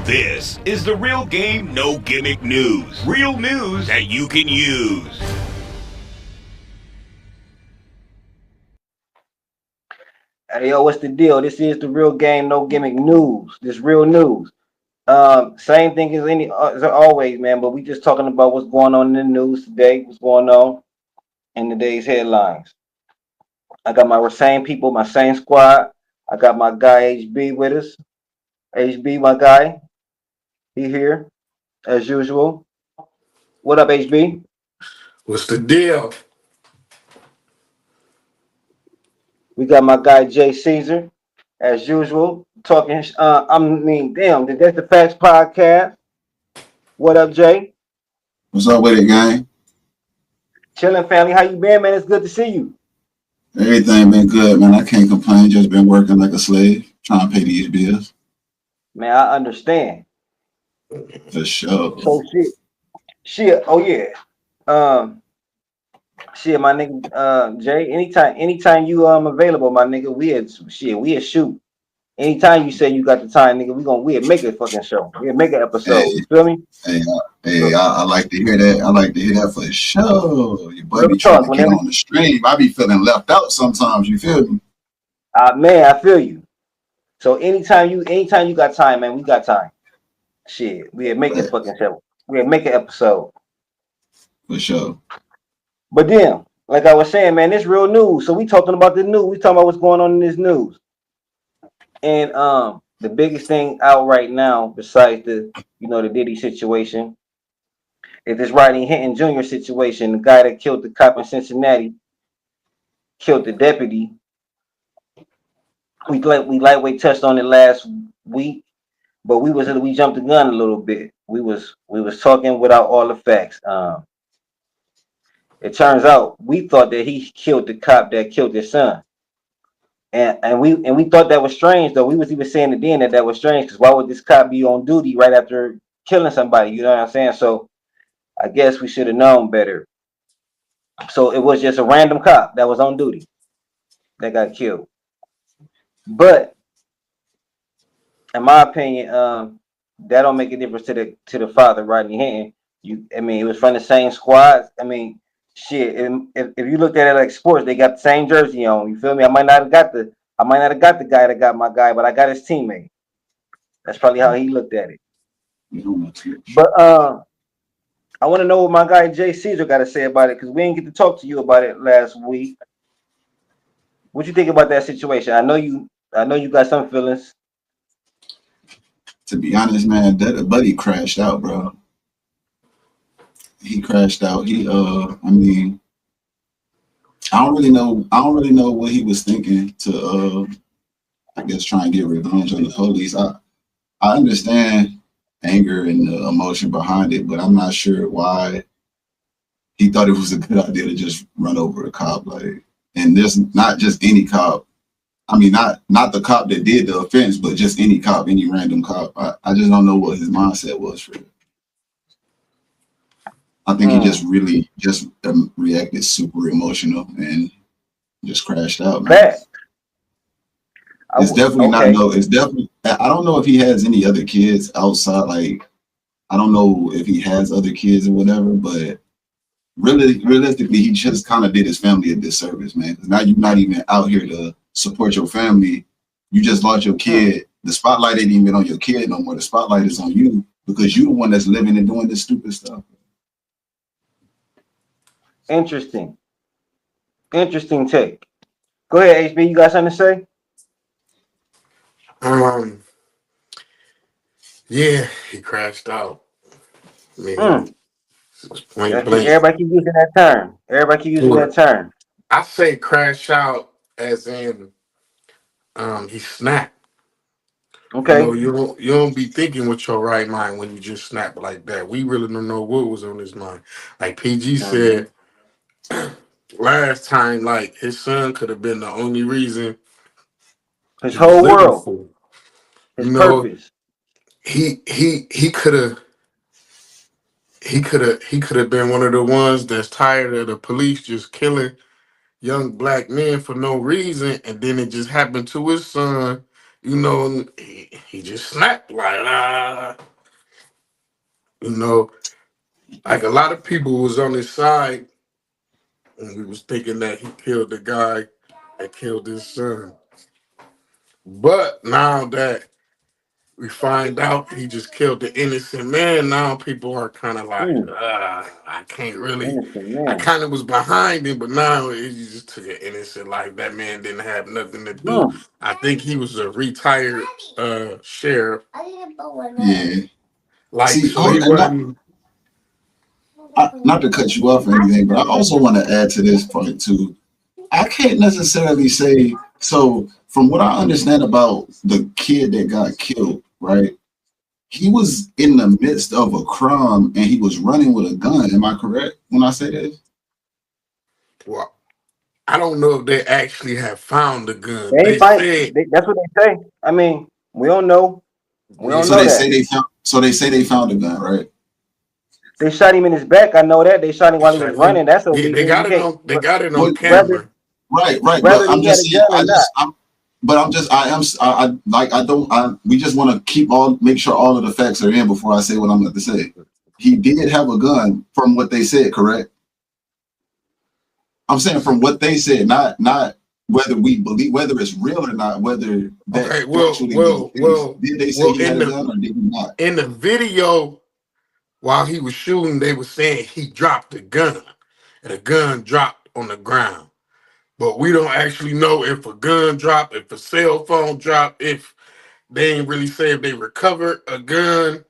This is the Real Game No Gimmick News. Real news that you can use. Hey, yo, what's the deal? This is the Real Game No Gimmick News. This real news. Same thing as always, man. But we just talking about what's going on in the news today. What's going on in the day's headlines. I got my same people, my same squad. I got my guy HB with us. HB, my guy, he here as usual. What up, HB? What's the deal? We got my guy Jay Caesar as usual. Talking. Damn. That's the Facts Podcast. What up, Jay? What's up with it, gang? Chilling, family. How you been, man? It's good to see you. Everything been good, man. I can't complain. Just been working like a slave, trying to pay these bills. Man, I understand. For sure. So shit. Oh yeah. Shit, my nigga. Jay. Anytime you available, my nigga. We shoot. Anytime you say you got the time, nigga, we'll make a fucking show. We'll make an episode. Hey, You feel me? I like to hear that. I like to hear that for sure. Your boy Real be trying talk. to get on the stream. I be feeling left out sometimes. You feel me? Man, I feel you. So anytime you got time, man, we got time. Shit, we'll make a fucking show. We'll make an episode. For sure. But then, like I was saying, man, it's real news. So we talking about the news. We talking about what's going on in this news. And the biggest thing out right now, besides the Diddy situation, is this Rodney Hinton Jr. situation. The guy that killed the cop in Cincinnati, killed the deputy. We lightweight touched on it last week, but we jumped the gun a little bit. We was talking without all the facts. It turns out we thought that he killed the cop that killed his son. And we thought that was strange, though. We was even saying it then that was strange, because why would this cop be on duty right after killing somebody? You know what I'm saying? So I guess we should have known better. So it was just a random cop that was on duty that got killed. But in my opinion, that don't make a difference to the father, Rodney Hinton. It was from the same squad. Shit. If you looked at it like sports, they got the same jersey on. You feel me? I might not have got the guy that got my guy, but I got his teammate. That's probably how he looked at it. But I want to know what my guy Jay Caesar got to say about it, because we didn't get to talk to you about it last week. What you think about that situation? I know you got some feelings. To be honest, man, that buddy crashed out, bro. He crashed out. I don't really know what he was thinking to I guess try and get revenge on the police. I understand anger and the emotion behind it, but I'm not sure why he thought it was a good idea to just run over a cop. And there's not just any cop. Not the cop that did the offense, but just any cop, any random cop. I just don't know what his mindset was for it. I think he just really reacted super emotional and just crashed out, man. It's definitely not it's definitely, I don't know if he has any other kids outside. I don't know if he has other kids or whatever, but really, realistically, he just kind of did his family a disservice, man. Because now you're not even out here to support your family. You just lost your kid. The spotlight ain't even on your kid no more. The spotlight is on you, because you're the one that's living and doing this stupid stuff. Interesting take. Go ahead, HB. You got something to say? Yeah, he crashed out. Everybody keep using that term. I say crash out as in he snapped. Okay. You don't be thinking with your right mind when you just snap like that. We really don't know what was on his mind. Like PG said last time, like his son could have been the only reason his he was whole living world, for. his purpose. He could have been one of the ones that's tired of the police just killing young black men for no reason, and then it just happened to his son, you know, and he just snapped like you know, like a lot of people was on his side, and we was thinking that he killed the guy that killed his son. But now that we find out he just killed the innocent man, now people are kind of like, I can't really. Innocent I man. kind of was behind him, but now he just took an innocent life. That man didn't have nothing to do. I think he was a retired sheriff. Yeah. Like, See, so he wasn't. not to cut you off or anything, but I also want to add to this point too. I can't necessarily say so. From what I understand about the kid that got killed, right? He was in the midst of a crime and he was running with a gun. Am I correct when I say this? Well, I don't know if they actually have found the gun. They They ain't fight. said That's what they say. I mean, we don't know. We don't So know they that. say they found. So they say they found a gun, right? They shot him in his back. I know that. They shot him while he was running. That's what yeah, we they got you it can't. on. They got it Well, on camera. Right. Whether But I'm he had just a saying. gun or not. We just want to make sure all of the facts are in before I say what I'm going to say. He did have a gun from what they said, correct? I'm saying from what they said, not whether we believe, whether it's real or not, whether that Okay, actually was the case. Did they say he had a gun or did he not? In the video, while he was shooting, they were saying he dropped the gun, and the gun dropped on the ground. But we don't actually know if a gun dropped, if a cell phone dropped, if they ain't really say if they recovered a gun.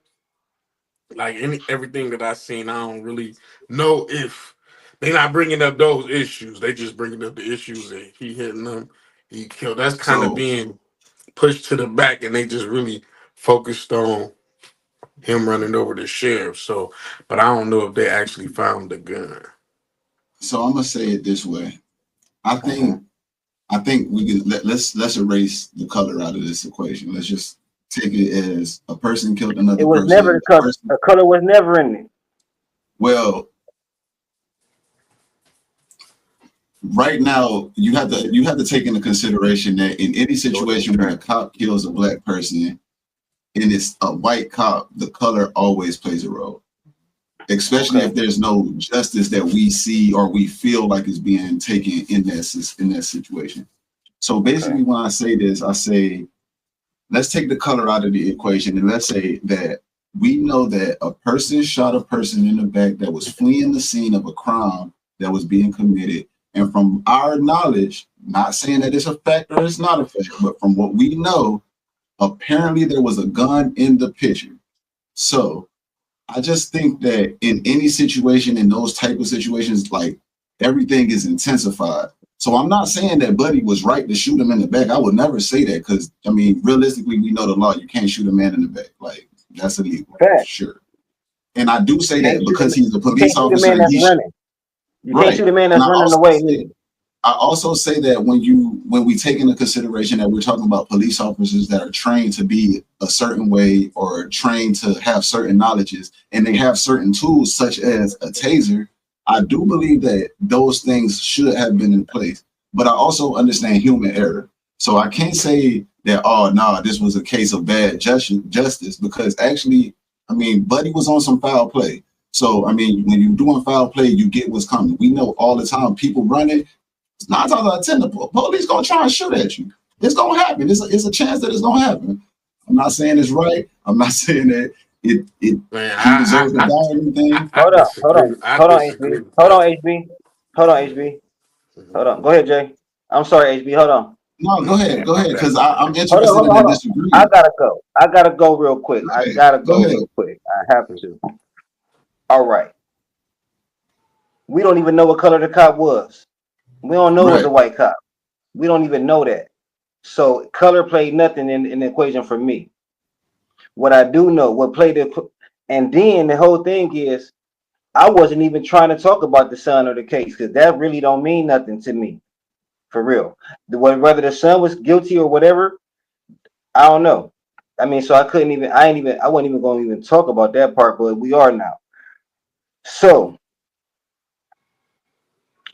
Like everything that I seen, I don't really know if they not bringing up those issues. They just bringing up the issues that he hitting them, he killed. That's kind of So being pushed to the back, and they just really focused on him running over the sheriff. So, but I don't know if they actually found the gun. So I'm gonna say it this way. I think we can let's erase the color out of this equation. Let's just take it as a person killed another person. It was never the color. The color was never in it. Well, right now you have to take into consideration that in any situation where a cop kills a black person and it's a white cop, the color always plays a role. Especially if there's no justice that we see or we feel like is being taken in that situation. So basically, when I say this, I say, let's take the color out of the equation and let's say that we know that a person shot a person in the back that was fleeing the scene of a crime that was being committed. And from our knowledge, not saying that it's a fact or it's not a fact, but from what we know, apparently there was a gun in the picture. So I just think that in any situation, in those type of situations, like everything is intensified. So I'm not saying that Buddy was right to shoot him in the back. I would never say that because, I mean, realistically, we know the law. You can't shoot a man in the back. Like, that's illegal. Sure. And I do say that because he's a police officer. You can't shoot a man that's running away. I also say that when we take into consideration that we're talking about police officers that are trained to be a certain way or trained to have certain knowledges and they have certain tools such as a taser, I do believe that those things should have been in place. But I also understand human error. So I can't say that, oh, no, this was a case of bad justice because actually, I mean, Buddy was on some foul play. So, I mean, when you're doing foul play, you get what's coming. We know all the time people running. It's 9 times out of 10, the police gonna try and shoot at you. It's gonna happen. It's a chance that it's gonna happen. I'm not saying it's right. I'm not saying that he deserves to die or anything. Hold on, HB. Hold on, HB. Go ahead, Jay. I'm sorry, HB. Hold on. No, go ahead, because I'm interested in disagreeing. I gotta go real quick. I gotta go real quick. I have to. All right. We don't even know what color the cop was. We don't know it was a white cop. We don't even know that. So color played nothing in the equation for me. What I do know, and then the whole thing is, I wasn't even trying to talk about the son of the case because that really don't mean nothing to me, for real. Whether the son was guilty or whatever, I don't know. I mean, so I wasn't even going to even talk about that part, but we are now. So.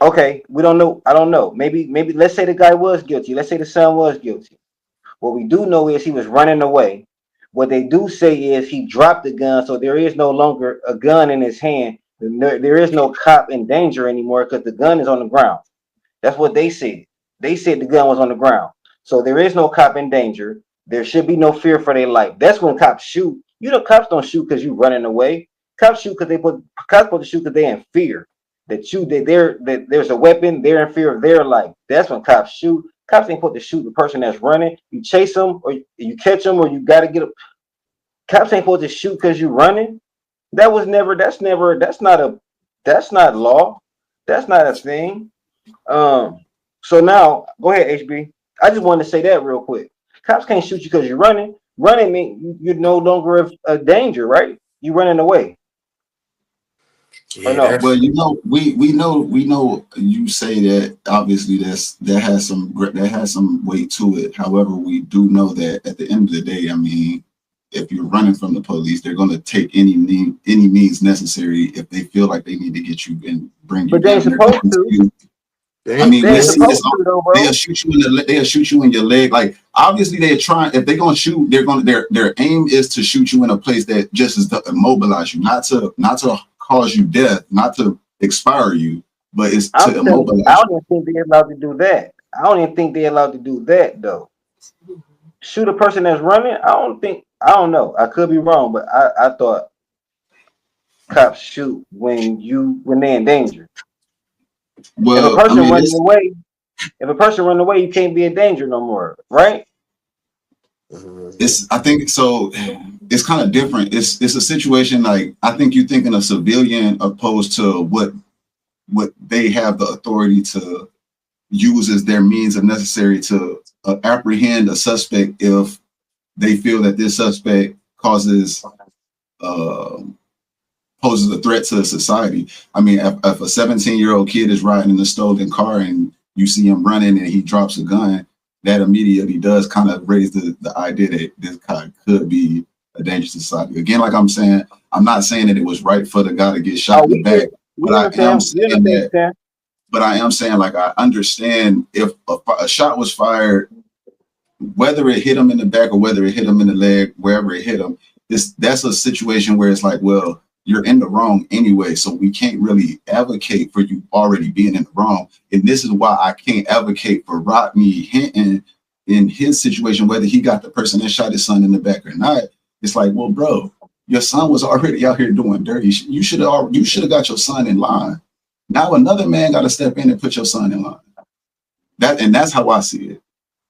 Okay, we don't know. I don't know. Maybe let's say the guy was guilty. Let's say the son was guilty. What we do know is he was running away. What they do say is he dropped the gun, so there is no longer a gun in his hand. There is no cop in danger anymore because the gun is on the ground. That's what they said. They said the gun was on the ground. So there is no cop in danger. There should be no fear for their life. That's when cops shoot. You know, cops don't shoot because you running away. Cops shoot because cops supposed to shoot because they're in fear. That there's a weapon, they're in fear of their life. That's when cops shoot. Cops ain't supposed to shoot the person that's running. You chase them or you catch them or you gotta get them. Cops ain't supposed to shoot because you're running. That's not law. That's not a thing. So now go ahead, HB. I just wanted to say that real quick. Cops can't shoot you because you're running. Running means you're no longer a danger, right? You're running away. Yeah, no? Well, you know, we know you say that obviously that has some weight to it. However, we do know that at the end of the day, I mean, if you're running from the police, they're going to take any means necessary if they feel like they need to get you and bring you. But they're supposed to. I mean, they'll shoot you in your leg. Like obviously they're trying. If they're gonna shoot, their aim is to shoot you in a place that just is to immobilize you, not to cause you death, not to expire you, but it's to immobilize. I don't even think they're allowed to do that. I don't even think they're allowed to do that though. Shoot a person that's running. I don't know. I could be wrong, but I thought cops shoot when they're in danger. Well, if a person running away, you can't be in danger no more, right? I think so. It's kind of different. It's a situation like I think you're thinking of civilian opposed to what they have the authority to use as their means of necessary to apprehend a suspect if they feel that this suspect poses a threat to society. I mean, if a 17-year-old kid is riding in a stolen car and you see him running and he drops a gun, that immediately does kind of raise the idea that this guy could be a danger to society. Again, like I'm saying, I'm not saying that it was right for the guy to get shot in the back, but I am saying like I understand if a shot was fired, whether it hit him in the back or whether it hit him in the leg, wherever it hit him, that's a situation where it's like, well, you're in the wrong anyway, so we can't really advocate for you already being in the wrong. And this is why I can't advocate for Rodney Hinton in his situation, whether he got the person that shot his son in the back or not. It's like, well, bro, your son was already out here doing dirty. You should have got your son in line. Now another man got to step in and put your son in line. That's how I see it.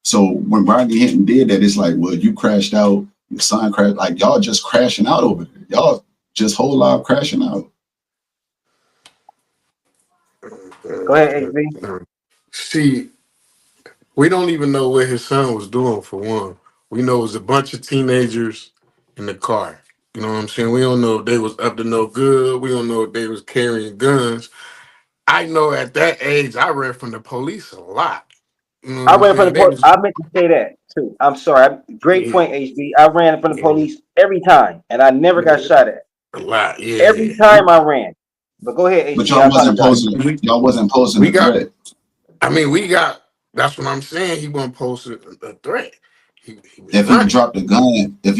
So when Rodney Hinton did that, it's like, well, you crashed out, your son crashed, like y'all just crashing out over there. Y'all just whole lot crashing out. Go ahead, HB. See, we don't even know what his son was doing for one. We know it was a bunch of teenagers in the car. You know what I'm saying? We don't know if they was up to no good. We don't know if they was carrying guns. I know at that age, I ran from the police a lot. You know I ran from the police. I meant to say that too. I'm sorry. Great point, HB. I ran from the police every time, and I never got shot at. A lot, yeah. Every time I ran. But go ahead, HB. But y'all wasn't posing a threat. I mean, that's what I'm saying. He wasn't posing a threat. If he dropped the gun and they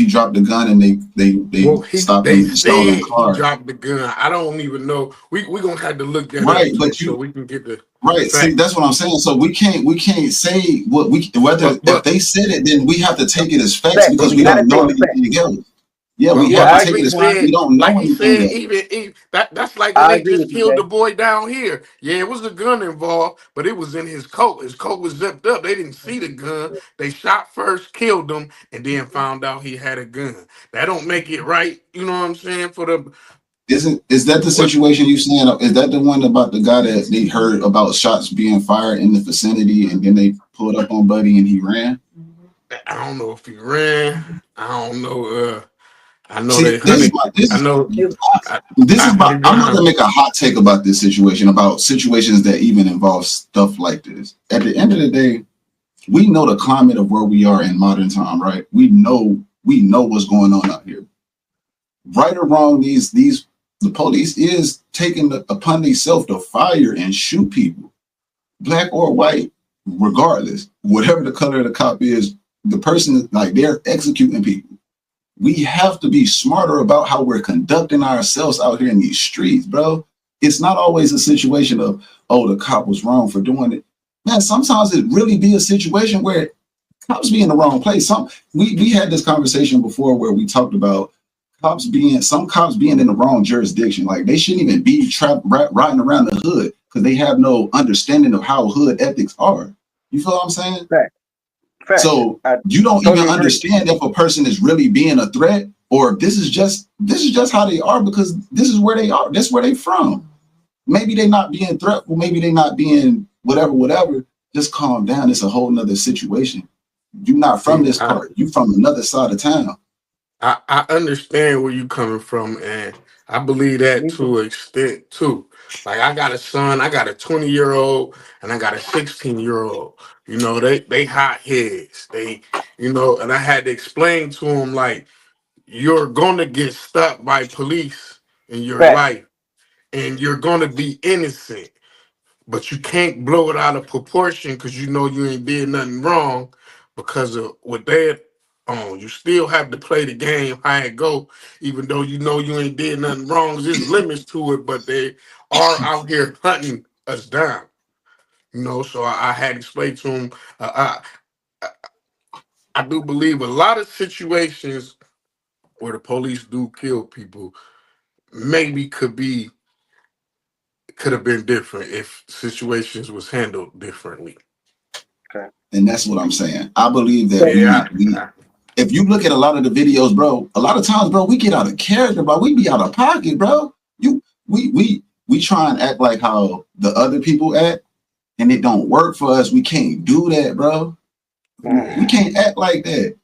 stopped him in the stolen car. He dropped the gun. I don't even know. We're gonna have to look that right, up but so we can get the right. See, that's what I'm saying. So we can't say if they said it, then we have to take it as facts because we don't know anything else. Yeah, we have to take it as facts. We don't know anything else. Even that's like when they just killed the boy down here. Yeah, it was a gun involved, but it was in his coat. His coat was zipped up. They didn't see the gun. They shot first, killed him, and then found out he had a gun. That don't make it right. You know what I'm saying? Is that the situation you saying? Is that the one about the guy that they heard about shots being fired in the vicinity and then they pulled up on Buddy and he ran? I don't know if he ran. I don't know. I know I'm not gonna make a hot take about this situation, about situations that even involve stuff like this. At the end of the day, we know the climate of where we are in modern time, right? We know what's going on out here. Right or wrong, the police is taking upon themselves to fire and shoot people, black or white, regardless. Whatever the color of the cop is, the person, like, they're executing people. We have to be smarter about how we're conducting ourselves out here in these streets, bro. It's not always a situation of, oh, the cop was wrong for doing it. Man, sometimes it really be a situation where cops be in the wrong place. We had this conversation before where we talked about some cops being in the wrong jurisdiction. Like, they shouldn't even be riding around the hood because they have no understanding of how hood ethics are. You feel what I'm saying? Fact. So you don't even understand if a person is really being a threat, or if this is just how they are because this is where they are. That's where they from. Maybe they not being threatful. Maybe they not being whatever. Just calm down. It's a whole nother situation. You're not from this part. You from another side of town. I understand where you coming from, and I believe that to an extent too. Like, I got a son, I got a 20-year-old, and I got a 16-year-old. You know, they hot heads. And I had to explain to them, like, you're gonna get stopped by police in your life, and you're gonna be innocent, but you can't blow it out of proportion because you ain't did nothing wrong because of what they're on. You still have to play the game how it go, even though you ain't did nothing wrong. There's limits to it, but they are out here hunting us down. So I had to explain to them. I do believe a lot of situations where the police do kill people maybe could have been different if situations was handled differently. Okay. And that's what I'm saying. I believe that if you look at a lot of the videos, bro, a lot of times, bro, we get out of character, bro. We be out of pocket, bro. We try and act like how the other people act, and it don't work for us. We can't do that, bro. We can't act like that.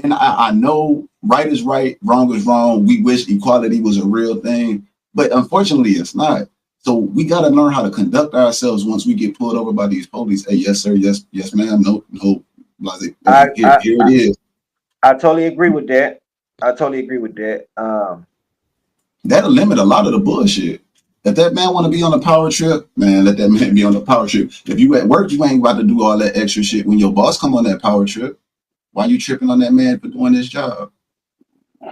And I know right is right, wrong is wrong. We wish equality was a real thing, but unfortunately it's not. So we got to learn how to conduct ourselves once we get pulled over by these police. Hey, yes, sir. Yes, ma'am. No. Here it is. I totally agree with that. That'll limit a lot of the bullshit. If that man want to be on a power trip, man, let that man be on a power trip. If you at work, you ain't about to do all that extra shit. When your boss come on that power trip, why you tripping on that man for doing his job?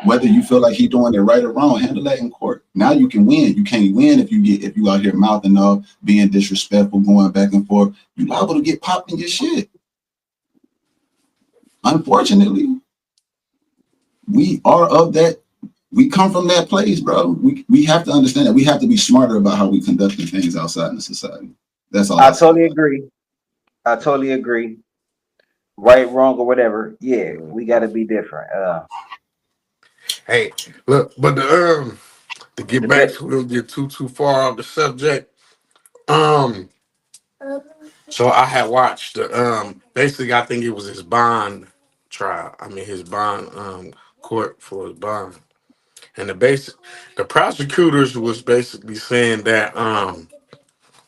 Whether you feel like he doing it right or wrong, handle that in court. Now you can win. You can't win if you out here mouthing off, being disrespectful, going back and forth. You liable to get popped in your shit. Unfortunately, we are of that. We come from that place, bro. We have to understand that we have to be smarter about how we conducting things outside in the society. That's all. I totally agree. Right, wrong, or whatever. Yeah, we got to be different. Hey, look, but to get back, so we don't get too far off the subject. So I had watched basically I think it was his bond trial. I mean his bond court for his bond. And the prosecutors was basically saying that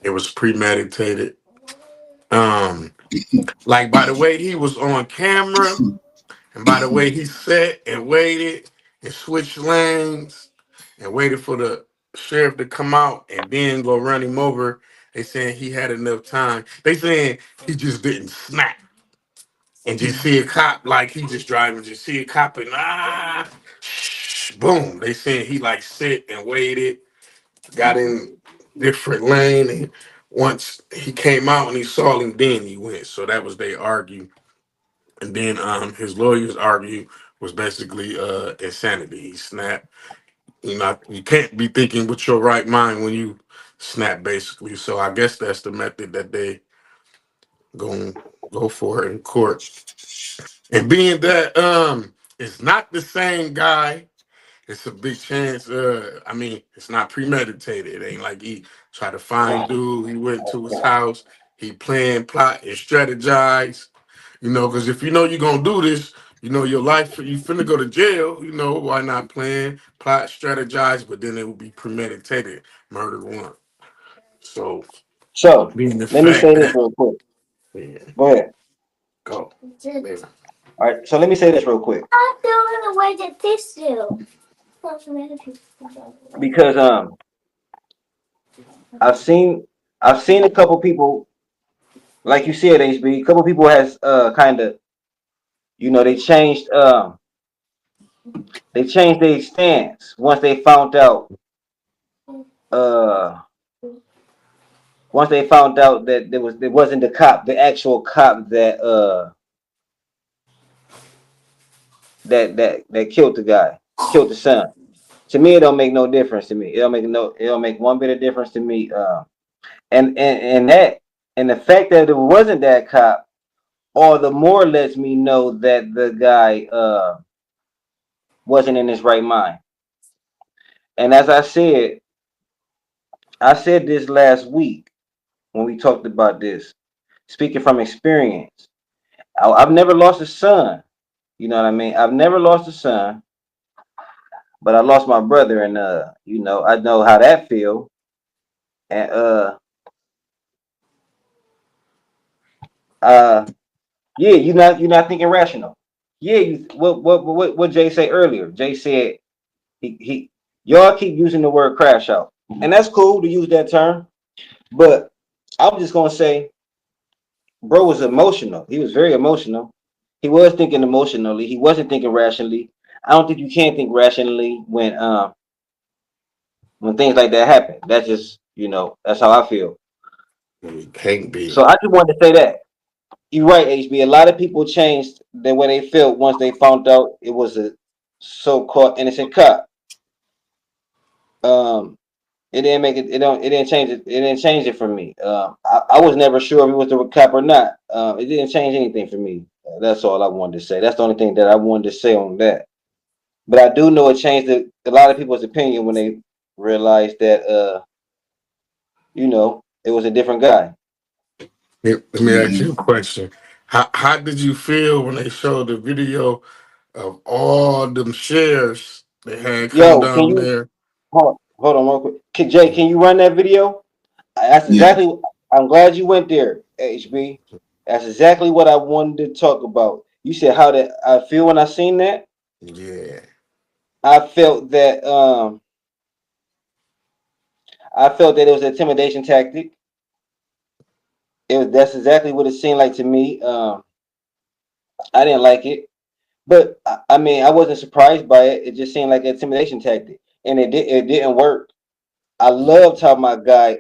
it was premeditated. Like by the way he was on camera and by the way he sat and waited and switched lanes and waited for the sheriff to come out and then go run him over. They saying he had enough time. They saying he just didn't snap and just see a cop, like he just driving, just see a cop and boom. They saying he like sit and waited, got in different lane, and once he came out and he saw him, then he went. So that was they argue. And then his lawyers argue was basically insanity. He snapped. You can't be thinking with your right mind when you snap, basically. So I guess that's the method that they gonna go for in court. And being that it's not the same guy, it's a big chance. I mean, it's not premeditated. It ain't like he tried to find dude. He went to his house. He planned, plot, and strategize. Because if you're gonna do this, your life, you finna go to jail. Why not plan, plot, strategize? But then it would be premeditated murder one. So being the let me say this that, real quick. yeah, Go ahead. go. Yeah. All right, so let me say this real quick. I'm doing away with this too. Because I've seen a couple people, like you said, HB. A couple people has kind of you know, they changed their stance once they found out uh that there wasn't the actual cop that killed the guy, killed the son. To me, it don't make no difference to me. It don't make one bit of difference to me. And the fact that it wasn't that cop, all the more lets me know that the guy wasn't in his right mind. And as I said this last week when we talked about this, speaking from experience. I've never lost a son. You know what I mean? I've never lost a son, but I lost my brother, and you know, I know how that feel. And yeah, you're not thinking rational. Yeah, what Jay said earlier. Jay said he y'all keep using the word crash out, and that's cool to use that term. But I'm just gonna say, bro was emotional. He was very emotional. He was thinking emotionally. He wasn't thinking rationally. I don't think you can think rationally when things like that happen. That's just, you know, that's how I feel. It can't be. So I just wanted to say that. You're right, HB. A lot of people changed the way they felt once they found out it was a so-called innocent cop. It didn't make it. It didn't change it. It didn't change it for me. I was never sure if it was the cop or not. It didn't change anything for me. That's all I wanted to say. That's the only thing that I wanted to say on that. But I do know it changed a lot of people's opinion when they realized that you know, it was a different guy. Let me ask you a question. How did you feel when they showed the video of all them shares they had come Yo, can down you there? hold on real quick? Jay, can you run that video? That's Yeah. exactly. I'm glad you went there, HB. That's exactly what I wanted to talk about. You said how did I feel when I seen that? Yeah. I felt that it was an intimidation tactic. That's exactly what it seemed like to me. I didn't like it, but I mean I wasn't surprised by it. It just seemed like an intimidation tactic, and it didn't work. I loved how my guy.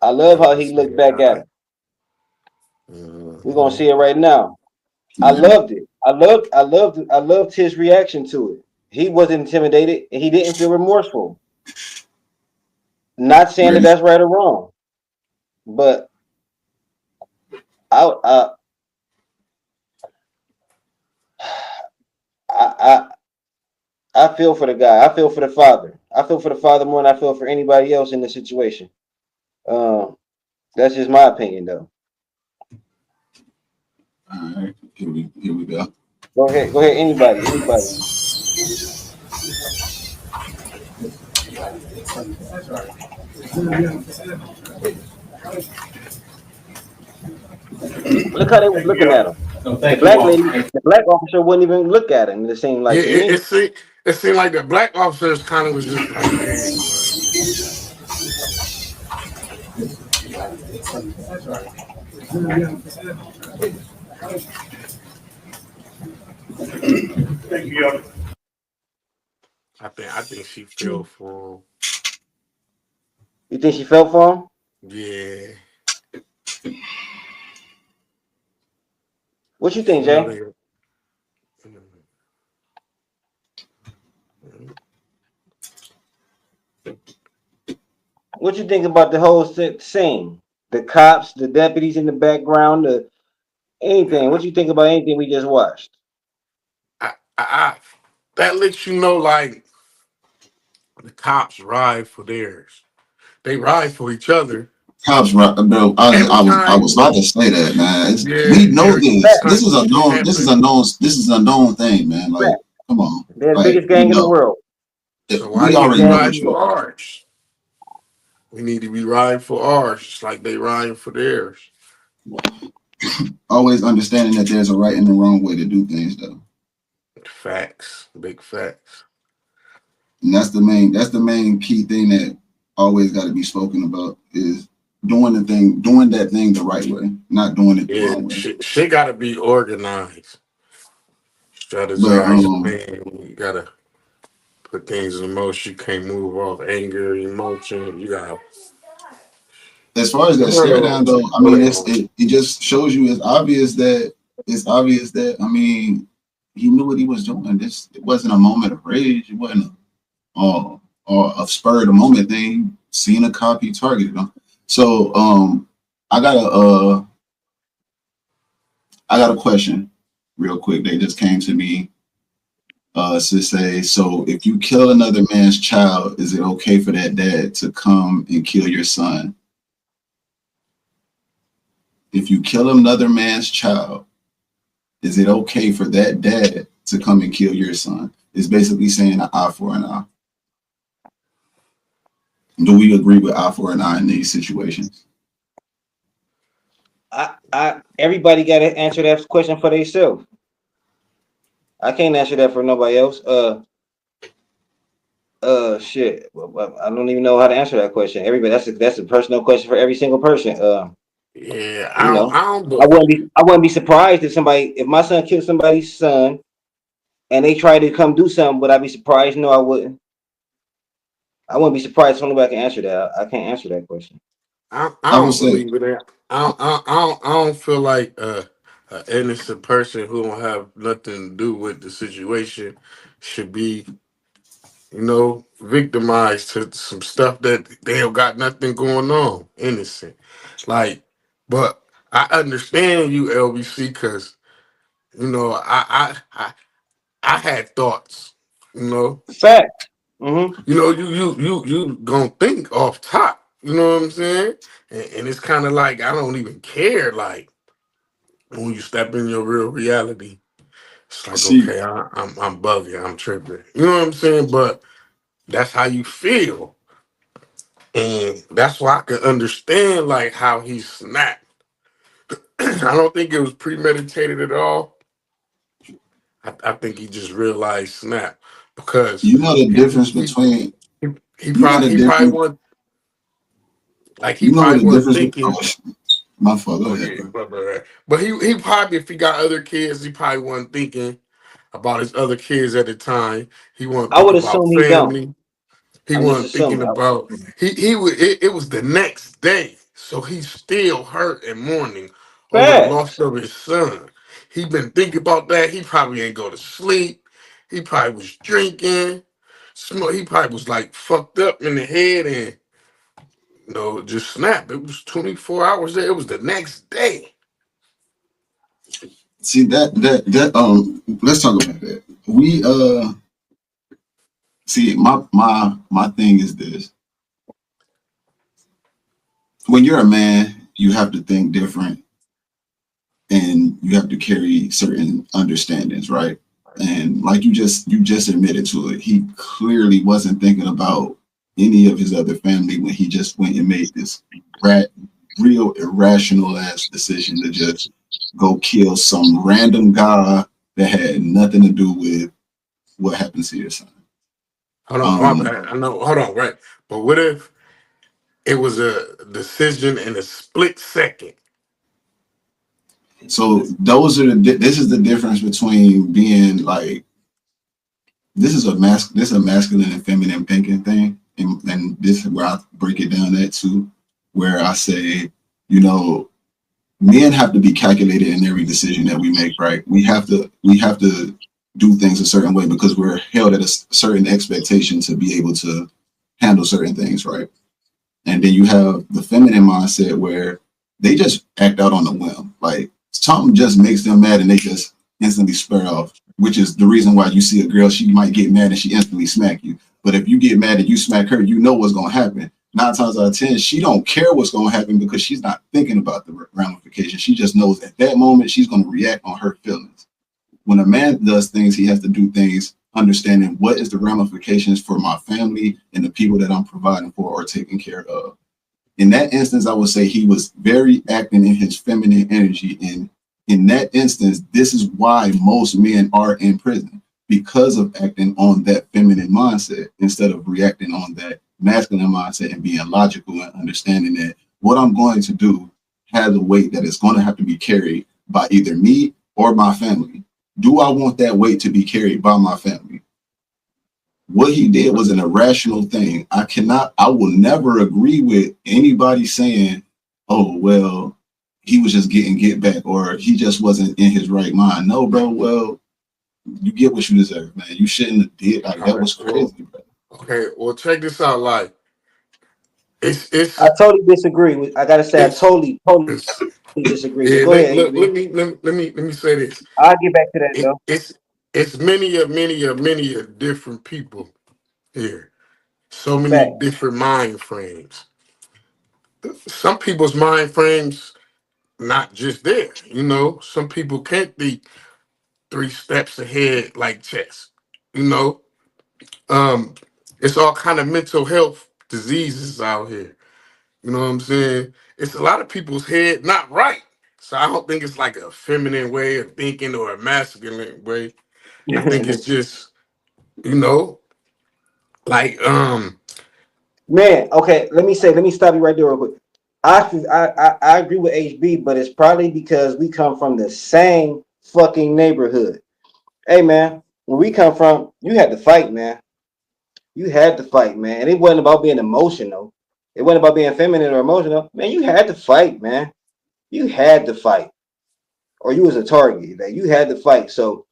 I love how he looked back at him. We're gonna see it right now. I Yeah. loved it. I loved his reaction to it. He wasn't intimidated and he didn't feel remorseful. Not saying that Ready? that's right or wrong, but I I I I feel for the guy. I feel for the father. I feel for the father more than I feel for anybody else in the situation. Um, that's just my opinion, though. All right. Here we go. Go ahead. Go ahead. Anybody. Look how they was looking at him. The black lady, the black officer wouldn't even look at him. It seemed Yeah, like to me. it seemed like the black officers kind of was just like, dang, like, I think she fell for him. You think she felt for him? Yeah. What you think, You know Jay? they What you think about the whole scene? The cops, the deputies in the background, anything. What you think about anything we just watched? I that lets you know like the cops ride for theirs. They ride for each other. Cops, right, bro. Every I time, was about to say that, man. We yeah, know every this. time something happens. This is a known thing, man. Like, come on. They're the Like, biggest we gang in the know. world. So why We you Biggest be already know gang. the riding truth. for ours? We need to be riding for ours, just like they riding for theirs. Always understanding that there's a right and a wrong way to do things, though. Facts, big facts. And that's the main key thing that always got to be spoken about is doing that thing the right way, not doing it the Yeah, wrong way. shit gotta be organized, But strategized, man. You gotta put things in motion. You can't move off anger, emotion. You gotta. as far as that stare down, though, I mean, it just shows you it's obvious that I mean, he knew what he was doing. It wasn't a moment of rage. It wasn't or a spur of the moment thing. Seeing a cop, he targeted him. So I got a question real quick. They just came to me to say, so if you kill another man's child, is it okay for that dad to come and kill your son? If you kill another man's child, is it okay for that dad to come and kill your son? It's basically saying an eye for an eye. Do we agree with eye for an eye in these situations? Everybody got to answer that question for themselves. I can't answer that for nobody else. Shit. I don't even know how to answer that question. Everybody, that's a personal question for every single person. Yeah, I wouldn't be surprised if my son killed somebody's son, and they try to come do something. Would I be surprised? No, I wouldn't. I wouldn't be surprised if nobody can answer that. I can't answer that question. I don't believe in that. I don't feel like an innocent person who don't have nothing to do with the situation should be, victimized to some stuff that they have got nothing going on. Innocent, but I understand you, LBC, because I had thoughts. Fact. Mm-hmm. You gonna think off top. You know what I'm saying? And it's kind of like I don't even care. Like when you step in your real reality, it's like okay, I'm bugging, I'm tripping. You know what I'm saying? But that's how you feel, and that's why I can understand like how he snapped. I don't think it was premeditated at all. I think he just realized snap because you know the difference between he probably wasn't like he probably wasn't thinking. My fault. Go ahead, bro. But he probably, if he got other kids, he probably wasn't thinking about his other kids at the time. He wasn't I would thinking about assume he don't. family. He I'm just wasn't thinking assuming. about he would. It was the next day, so he's still hurt and mourning over the loss Facts. of his son. He been thinking about that. He probably ain't go to sleep. He probably was drinking. He probably was like fucked up in the head and just snap. It was 24 hours there. It was the next day. See that let's talk about that. We see my thing is this. When you're a man, you have to think different and you have to carry certain understandings, right? And like you just admitted to it, he clearly wasn't thinking about any of his other family when he just went and made this real irrational ass decision to just go kill some random guy that had nothing to do with what happened to your son. Hold on, I know. Hold on, right? But what if it was a decision in a split second? So this is the difference between being like this is a masculine and feminine thinking thing, and this is where I break it down at too, where I say, men have to be calculated in every decision that we make, right? We have to do things a certain way because we're held at a certain expectation to be able to handle certain things, right? And then you have the feminine mindset where they just act out on the whim. Like something just makes them mad and they just instantly spur off, which is the reason why you see a girl, she might get mad and she instantly smack you. But if you get mad and you smack her, you know what's going to happen. 9 times out of 10, she don't care what's going to happen because she's not thinking about the ramifications. She just knows at that moment she's going to react on her feelings. When a man does things, he has to do things understanding what is the ramifications for my family and the people that I'm providing for or taking care of. In that instance, I would say he was very acting in his feminine energy. And in that instance, this is why most men are in prison, because of acting on that feminine mindset instead of reacting on that masculine mindset and being logical and understanding that what I'm going to do has a weight that is going to have to be carried by either me or my family. Do I want that weight to be carried by my family? What he did was an irrational thing. I will never agree with anybody saying, oh, well, he was just getting get back, or he just wasn't in his right mind. No, bro, well, you get what you deserve, man. You shouldn't have did like that. Was crazy, bro. Okay, well, check this out. Like, it's. I totally disagree. I gotta say, I totally disagree. But Yeah, go ahead. let me say this. I'll get back to that though. It's many different people here. So many Fact. different mind frames. Some people's mind frames not just there. You know, some people can't be 3 steps ahead like chess. You know, um, it's all kind of mental health diseases out here. You know what I'm saying? It's a lot of people's head not right. So I don't think it's like a feminine way of thinking or a masculine way. I think it's just, you know, like Man, okay, let me stop you right there real quick. I agree with HB, but it's probably because we come from the same fucking neighborhood. Hey man, where we come from, you had to fight, man. You had to fight, man. And it wasn't about being emotional. It wasn't about being feminine or emotional. Man, you had to fight, man. You had to fight. Or you was a target. Like, you had to fight. So,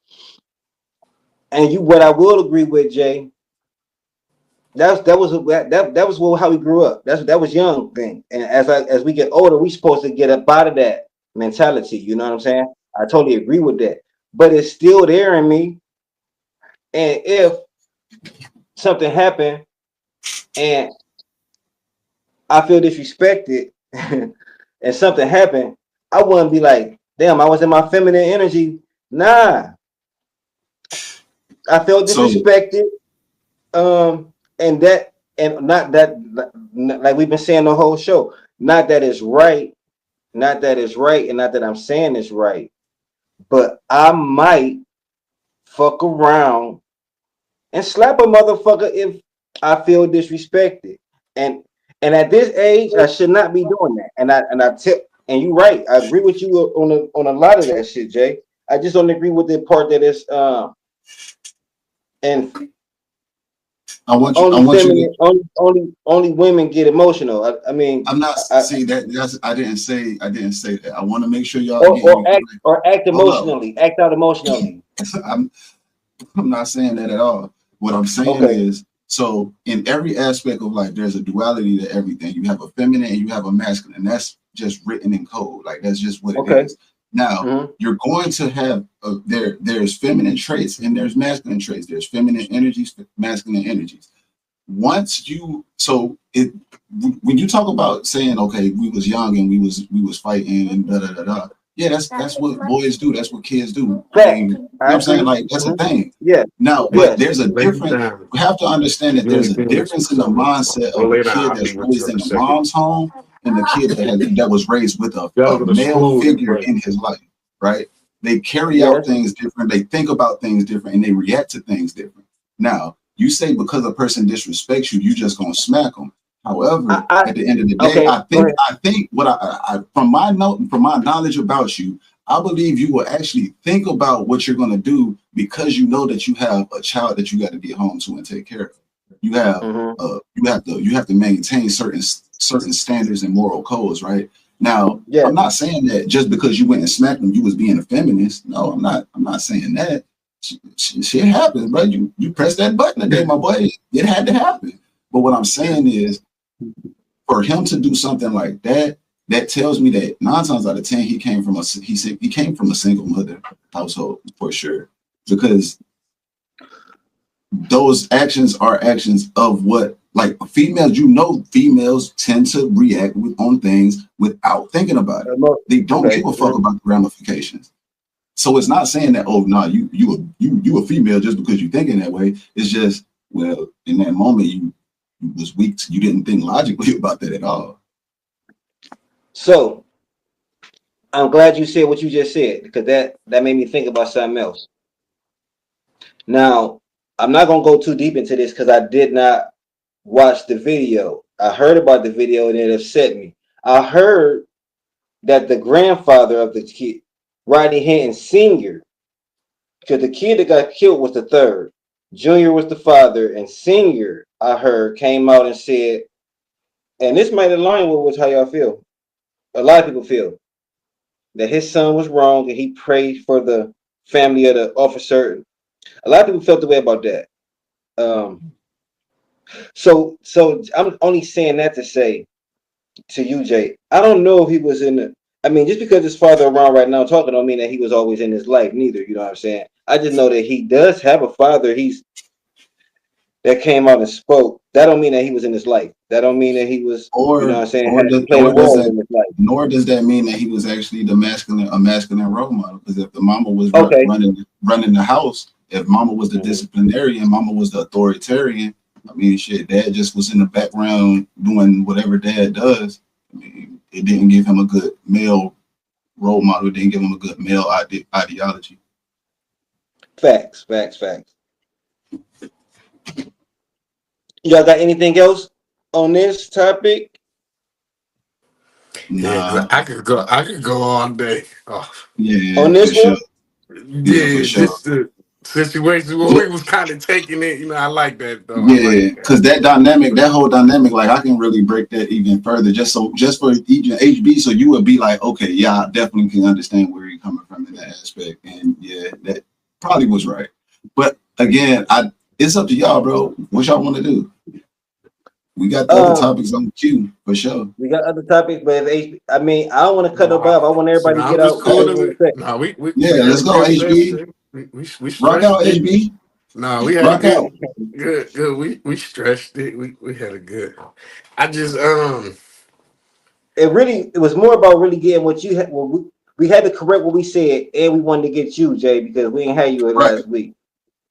and what I will agree with, Jay, that was how we grew up. That was young thing. And as we get older, we supposed to get up out of that mentality. You know what I'm saying? I totally agree with that. But it's still there in me. And if something happened and I feel disrespected and something happened, I wouldn't be like, damn, I was in my feminine energy. Nah. I felt disrespected. And not that, like we've been saying the whole show, not that it's right, and not that I'm saying it's right, but I might fuck around and slap a motherfucker if I feel disrespected. And at this age, I should not be doing that. And you're right. I agree with you on a lot of that shit, Jay. I just don't agree with the part that is and only women get emotional. I mean, I'm not see that. I didn't say that. I want to make sure y'all act emotionally, act out emotionally. I'm not saying that at all. What I'm saying is, so in every aspect of life, there's a duality to everything. You have a feminine and you have a masculine. That's just written in code. Like that's just what it is. Now you're going to have there's feminine traits and there's masculine traits. There's feminine energies, masculine energies. When you talk about saying, okay, we was young and we was fighting and da da da da. Yeah, that's what boys do. That's what kids do. I mean, you know what I'm saying? Like that's a thing. Yeah. Now, but there's a difference. We have to understand that there's a difference in the mindset of a kid that's raised in a mom's home and the kid that was raised with a male figure in his life, right? They carry out things different, they think about things different, and they react to things different. Now, you say because a person disrespects you, you just gonna smack them. However, at the end of the day, I think what I from my knowledge about you, I believe you will actually think about what you're gonna do because you know that you have a child that you got to get home to and take care of. You have you have to maintain certain standards and moral codes, right? Now, I'm not saying that just because you went and smacked them, you was being a feminist. No, I'm not saying that. Shit happens, bro. You press that button today, my boy. It had to happen. But what I'm saying is, for him to do something like that, that tells me that 9 times out of 10 he came from a single mother household for sure, because those actions are actions of what, like females, females tend to react on things without thinking about it. They don't give a fuck about the ramifications. So it's not saying that, oh no, you a female just because you're thinking that way. It's just, well, in that moment you was weak. You didn't think logically about that at all. So I'm glad you said what you just said, because that made me think about something else. Now, I'm not gonna go too deep into this because I did not watch the video. I heard about the video and it upset me. I heard that the grandfather of the kid, Rodney Hinton Sr., because the kid that got killed was the third. Junior was the father, and Senior, I heard, came out and said, and this might align with how y'all feel. A lot of people feel that his son was wrong, and he prayed for the family of the officer. A lot of people felt the way about that. So I'm only saying that to say to you, Jay, I don't know if he was in the. I mean, just because his father around right now talking don't mean that he was always in his life, neither. You know what I'm saying? I just know that he does have a father. That came out and spoke. That don't mean that he was in his life. That don't mean that he was, you know what I'm saying, nor does that mean that he was actually a masculine role model. Because if the mama was running the house, if mama was the disciplinarian, mama was the authoritarian, I mean, shit, dad just was in the background doing whatever dad does. I mean, it didn't give him a good male role model. It didn't give him a good male ideology. Facts. Y'all got anything else on this topic? Yeah, I could go all day. Oh. Yeah, on this one? Sure. Yeah, just the situation where we was kind of taking it. You know, I like that though. Yeah, because that whole dynamic, like I can really break that even further. Just for even HB, so you would be like, okay, yeah, I definitely can understand where you're coming from in that aspect, and yeah, that probably was right. But again, it's up to y'all, bro. What y'all want to do? We got other topics on the queue for sure. We got other topics, but if I don't want to cut up. I want everybody to get out. Let's go, HB. We rock out, HB. No, we had good. We stretched it. We had a good. I just It was more about really getting what you had. Well, we had to correct what we said, and we wanted to get you, Jay, because we didn't have you last week.